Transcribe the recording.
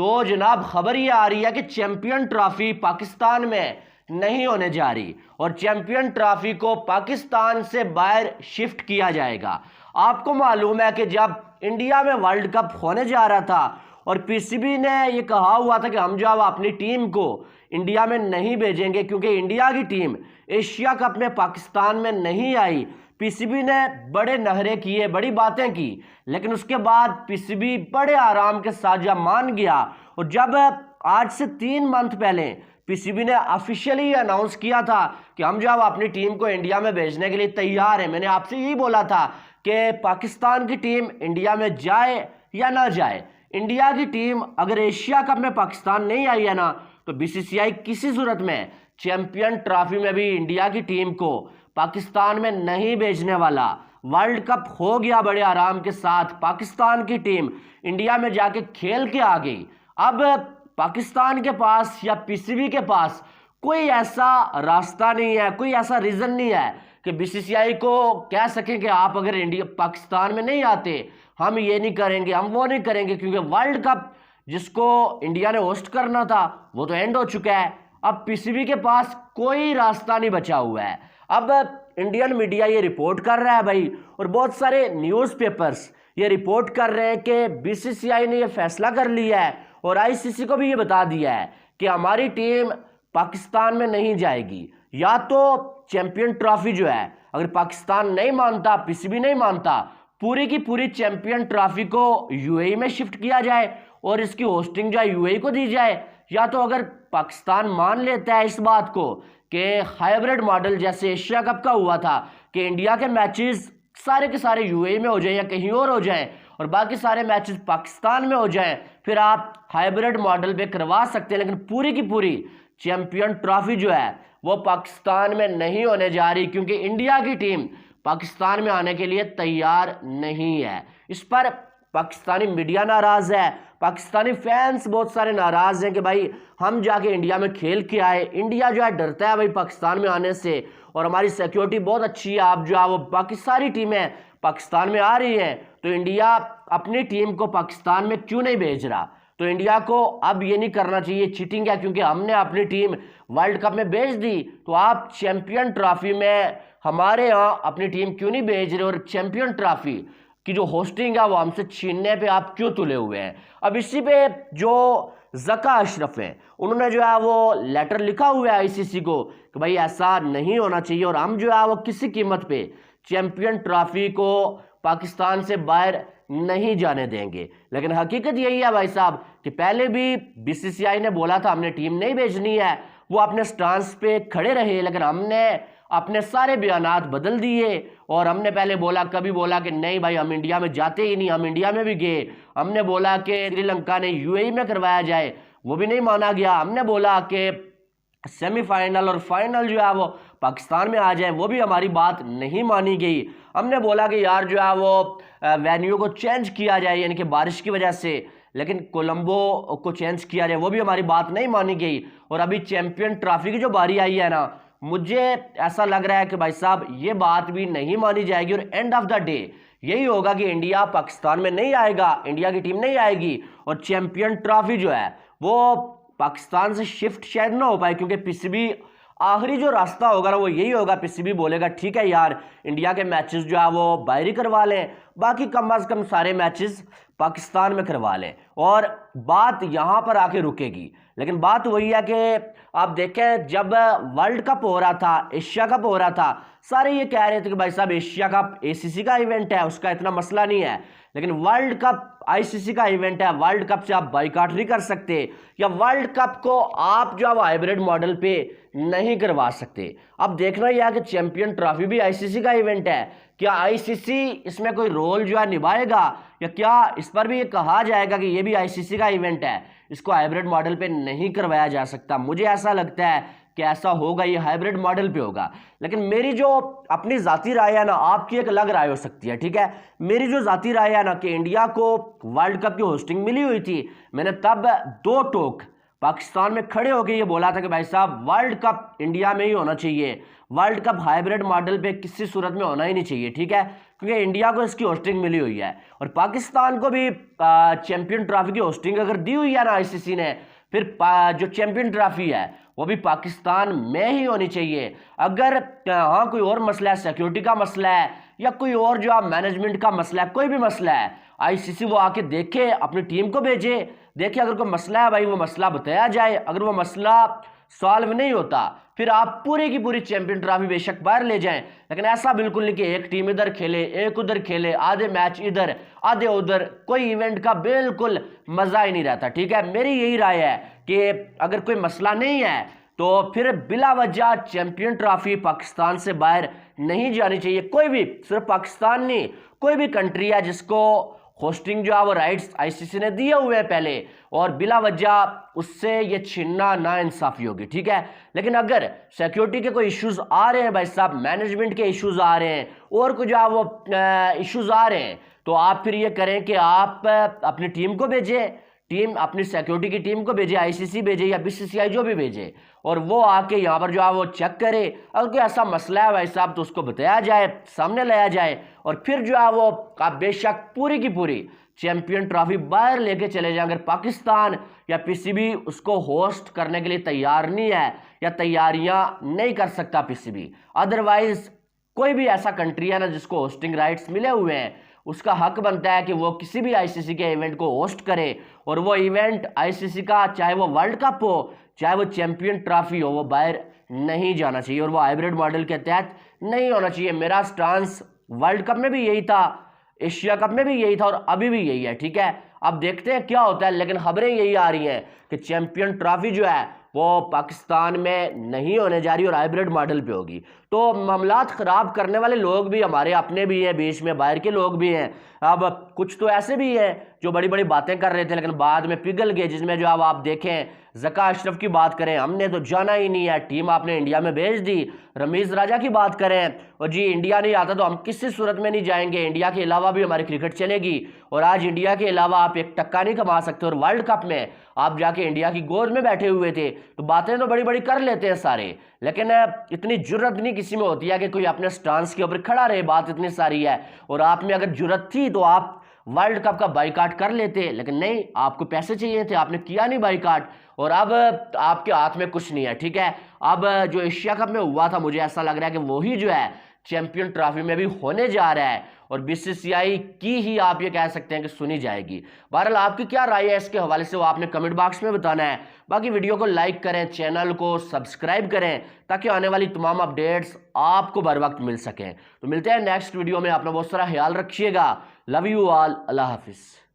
तो जनाब खबर ये आ रही है कि चैंपियन ट्रॉफी पाकिस्तान में नहीं होने जा रही और चैंपियन ट्रॉफी को पाकिस्तान से बाहर शिफ्ट किया जाएगा। आपको मालूम है कि जब इंडिया में वर्ल्ड कप होने जा रहा था और पीसीबी ने ये कहा हुआ था कि हम जो अब अपनी टीम को इंडिया में नहीं भेजेंगे क्योंकि इंडिया की टीम एशिया कप में पाकिस्तान में नहीं आई। पीसीबी ने बड़े नहरे किए, बड़ी बातें की, लेकिन उसके बाद पीसीबी बड़े आराम के साथ जब मान गया और जब आज से 3 मंथ पहले पीसीबी ने ऑफिशियली अनाउंस किया था कि हम जब अपनी टीम को इंडिया में भेजने के लिए तैयार हैं। मैंने आपसे यही बोला था कि पाकिस्तान की टीम इंडिया में जाए या ना जाए, इंडिया की टीम अगर एशिया कप में पाकिस्तान नहीं आई है ना तो बीसीसीआई किसी सूरत में चैंपियन ट्रॉफी में भी इंडिया की टीम को पाकिस्तान में नहीं भेजने वाला। वर्ल्ड कप हो गया बड़े आराम के साथ, पाकिस्तान की टीम इंडिया में जाके खेल के आ गई। अब पाकिस्तान के पास या पीसीबी के पास कोई ऐसा रास्ता नहीं है, कोई ऐसा रीजन नहीं है कि बीसीसीआई को कह सकें कि आप अगर इंडिया पाकिस्तान में नहीं आते हम ये नहीं करेंगे, हम वो नहीं करेंगे, क्योंकि वर्ल्ड कप जिसको इंडिया ने होस्ट करना था वो तो एंड हो चुका है। अब पीसीबी के पास कोई रास्ता नहीं बचा हुआ है। अब इंडियन मीडिया ये रिपोर्ट कर रहा है भाई, और बहुत सारे न्यूज़पेपर्स ये रिपोर्ट कर रहे हैं कि बीसीसीआई ने ये फैसला कर लिया है और आईसीसी को भी ये बता दिया है कि हमारी टीम पाकिस्तान में नहीं जाएगी। या तो चैंपियन ट्रॉफी जो है अगर पाकिस्तान नहीं मानता, पीसीबी नहीं मानता, पूरी की पूरी चैंपियन ट्रॉफी को यूएई में शिफ्ट किया जाए और इसकी होस्टिंग जो है यूएई को दी जाए, या तो अगर पाकिस्तान मान लेता है इस बात को कि हाइब्रिड मॉडल जैसे एशिया कप का हुआ था कि इंडिया के मैचेस सारे के सारे यूएई में हो जाएं या कहीं और हो जाएं और बाकी सारे मैचेस पाकिस्तान में हो जाएं, फिर आप हाइब्रिड मॉडल पे करवा सकते हैं। लेकिन पूरी की पूरी चैंपियन ट्रॉफी जो है वो पाकिस्तान में नहीं होने जा रही क्योंकि इंडिया की टीम पाकिस्तान में आने के लिए तैयार नहीं है। इस पर पाकिस्तानी मीडिया नाराज़ है, पाकिस्तानी फैंस बहुत सारे नाराज़ हैं कि भाई हम जाके इंडिया में खेल के आए। इंडिया जो है डरता है भाई पाकिस्तान में आने से और हमारी सिक्योरिटी बहुत अच्छी है, आप जो है वो बाकी सारी टीमें पाकिस्तान में आ रही हैं, तो इंडिया अपनी टीम को पाकिस्तान में क्यों नहीं भेज रहा। तो इंडिया को अब ये नहीं करना चाहिए, चीटिंग है, क्योंकि हमने अपनी टीम वर्ल्ड कप में भेज दी, तो आप चैंपियन ट्रॉफी में हमारे यहाँ अपनी टीम क्यों नहीं भेज रहे और चैंपियन ट्रॉफी की जो होस्टिंग है वो हमसे छीनने पे आप क्यों तुले हुए हैं। अब इसी पे जो ज़का अशरफ है उन्होंने जो है वो लेटर लिखा हुआ है आईसीसी को कि भाई ऐसा नहीं होना चाहिए और हम जो है वो किसी कीमत पे चैंपियन ट्रॉफी को पाकिस्तान से बाहर नहीं जाने देंगे। लेकिन हकीकत यही है भाई साहब कि पहले भी बीसीसीआई ने बोला था हमने टीम नहीं भेजनी है, वो अपने स्टांस पे खड़े रहे, लेकिन हमने अपने सारे बयानात बदल दिए और हमने पहले कभी बोला कि नहीं भाई हम इंडिया में जाते ही नहीं, हम इंडिया में भी गए। हमने बोला कि श्रीलंका ने यूएई में करवाया जाए, वो भी नहीं माना गया। हमने बोला कि सेमीफाइनल और फाइनल जो है वो पाकिस्तान में आ जाए, वो भी हमारी बात नहीं मानी गई। हमने बोला कि यार जो है वो वेन्यू को चेंज किया जाए यानी कि बारिश की वजह से, लेकिन कोलंबो को चेंज किया जाए, वो भी हमारी बात नहीं मानी गई। और अभी चैंपियन ट्रॉफी की जो बारी आई है ना, मुझे ऐसा लग रहा है कि भाई साहब ये बात भी नहीं मानी जाएगी और एंड ऑफ द डे यही होगा कि इंडिया पाकिस्तान में नहीं आएगा, इंडिया की टीम नहीं आएगी और चैंपियन ट्रॉफी जो है वो पाकिस्तान से शिफ्ट शायद ना हो पाए, क्योंकि पीसीबी आखिरी जो रास्ता होगा ना वो यही होगा, पीसीबी बोलेगा ठीक है यार इंडिया के मैचेस जो है वो बाहर ही करवा लें, बाकी कम अज़ कम सारे मैचेस पाकिस्तान में करवा लें और बात यहाँ पर आके रुकेगी। लेकिन बात वही है कि आप देखें जब वर्ल्ड कप हो रहा था, एशिया कप हो रहा था, सारे ये कह रहे थे कि भाई साहब एशिया कप एसीसी का इवेंट है, उसका इतना मसला नहीं है, लेकिन वर्ल्ड कप आईसीसी का इवेंट है, वर्ल्ड कप से आप बाइकआउट नहीं कर सकते या वर्ल्ड कप को आप जो है हाइब्रिड मॉडल पे नहीं करवा सकते। अब देखना यह है कि चैंपियन ट्रॉफी भी आईसीसी का इवेंट है, क्या आईसीसी इसमें कोई रोल जो है निभाएगा या क्या इस पर भी ये कहा जाएगा कि ये भी आईसीसी का इवेंट है, इसको हाइब्रिड मॉडल पे नहीं करवाया जा सकता। मुझे ऐसा लगता है कि ऐसा होगा, ये हाइब्रिड मॉडल पे होगा। लेकिन मेरी जो अपनी ज़ाती राय है ना, आपकी एक अलग राय हो सकती है, ठीक है। मेरी जो ज़ाती राय है ना कि इंडिया को वर्ल्ड कप की होस्टिंग मिली हुई थी, मैंने तब 2 टोक पाकिस्तान में खड़े होकर ये बोला था कि भाई साहब वर्ल्ड कप इंडिया में ही होना चाहिए, वर्ल्ड कप हाइब्रिड मॉडल पे किसी सूरत में होना ही नहीं चाहिए, ठीक है, क्योंकि इंडिया को इसकी होस्टिंग मिली हुई है और पाकिस्तान को भी चैंपियन ट्रॉफी की होस्टिंग अगर दी हुई है ना आईसीसी ने, फिर जो चैंपियन ट्रॉफी है वो भी पाकिस्तान में ही होनी चाहिए। अगर हाँ कोई और मसला है, सिक्योरिटी का मसला है या कोई और जो आप मैनेजमेंट का मसला है, कोई भी मसला है, आईसीसी वो आके देखे, अपनी टीम को भेजे, देखे अगर कोई मसला है भाई वो मसला बताया जाए। अगर वो मसला सॉल्व नहीं होता फिर आप पूरी की पूरी चैंपियन ट्रॉफी बेशक बाहर ले जाएं, लेकिन ऐसा बिल्कुल नहीं कि एक टीम इधर खेले एक उधर खेले, आधे मैच इधर आधे उधर, कोई इवेंट का बिल्कुल मजा ही नहीं रहता, ठीक है। मेरी यही राय है कि अगर कोई मसला नहीं है तो फिर बिला वजह चैंपियन ट्रॉफी पाकिस्तान से बाहर नहीं जानी चाहिए। कोई भी, सिर्फ पाकिस्तान नहीं, कोई भी कंट्री है जिसको होस्टिंग जो है वो राइट्स आईसीसी ने दिए हुए हैं पहले, और बिला वजह उससे ये छीनना नाइंसाफी होगी, ठीक है। लेकिन अगर सिक्योरिटी के कोई इश्यूज आ रहे हैं भाई साहब, मैनेजमेंट के इश्यूज आ रहे हैं और कुछ जो है वो इश्यूज आ रहे हैं, तो आप फिर ये करें कि आप अपनी टीम को भेजें, टीम अपनी सिक्योरिटी की टीम को भेजे, आईसीसी भेजे या बीसीसीआई जो भी भेजे, और वो आके यहाँ पर जो है वो चेक करे। अगर कोई ऐसा मसला है भाई साहब तो उसको बताया जाए, सामने लाया जाए, और फिर जो है वो आप बेशक पूरी की पूरी चैंपियन ट्रॉफी बाहर लेके चले जाएं। अगर पाकिस्तान या पीसीबी उसको होस्ट करने के लिए तैयार नहीं है या तैयारियां नहीं कर सकता पीसीबी, अदरवाइज कोई भी ऐसा कंट्री है ना जिसको होस्टिंग राइट्स मिले हुए हैं, उसका हक बनता है कि वो किसी भी आईसीसी के इवेंट को होस्ट करे, और वो इवेंट आईसीसी का चाहे वो वर्ल्ड कप हो चाहे वो चैंपियन ट्रॉफी हो, वो बाहर नहीं जाना चाहिए और वो हाइब्रिड मॉडल के तहत नहीं होना चाहिए। मेरा स्टांस वर्ल्ड कप में भी यही था, एशिया कप में भी यही था और अभी भी यही है, ठीक है। अब देखते हैं क्या होता है, लेकिन खबरें यही आ रही हैं कि चैंपियन ट्रॉफी जो है वो पाकिस्तान में नहीं होने जा रही और हाइब्रिड मॉडल पे होगी। तो मामलात ख़राब करने वाले लोग भी हमारे अपने भी हैं, बीच में बाहर के लोग भी हैं। अब कुछ तो ऐसे भी हैं जो बड़ी बड़ी बातें कर रहे थे लेकिन बाद में पिघल गए, जिसमें जो अब आप देखें ज़का अशरफ की बात करें, हमने तो जाना ही नहीं है, टीम आपने इंडिया में भेज दी। रमीज़ राजा की बात करें, और जी इंडिया नहीं आता तो हम किसी सूरत में नहीं जाएंगे, इंडिया के अलावा भी हमारी क्रिकेट चलेगी, और आज इंडिया के अलावा आप एक टक्का नहीं कमा सकते, और वर्ल्ड कप में आप जाके इंडिया की गोद में बैठे हुए थे। तो बातें तो बड़ी बड़ी कर लेते हैं सारे, लेकिन इतनी जुर्रत नहीं किसी में होती है कि कोई अपने स्टांस के ऊपर खड़ा रहे। बात इतनी सारी है, और आप में अगर जुर्रत थी तो आप वर्ल्ड कप का बाइकाट कर लेते, लेकिन नहीं, आपको पैसे चाहिए थे, आपने किया नहीं बाइकाट, और अब आपके हाथ में कुछ नहीं है, ठीक है। अब जो एशिया कप में हुआ था, मुझे ऐसा लग रहा है कि वही जो है चैंपियन ट्रॉफी में भी होने जा रहा है, और बीसीसीआई की ही आप ये कह सकते हैं कि सुनी जाएगी। बहरहाल आपकी क्या राय है इसके हवाले से वो आपने कमेंट बॉक्स में बताना है। बाकी वीडियो को लाइक करें, चैनल को सब्सक्राइब करें, ताकि आने वाली तमाम अपडेट्स आपको बर वक्त मिल सकें। तो मिलते हैं नेक्स्ट वीडियो में, अपना बहुत सारा ख्याल रखिएगा। लव यू ऑल, अल्लाह हाफिज़।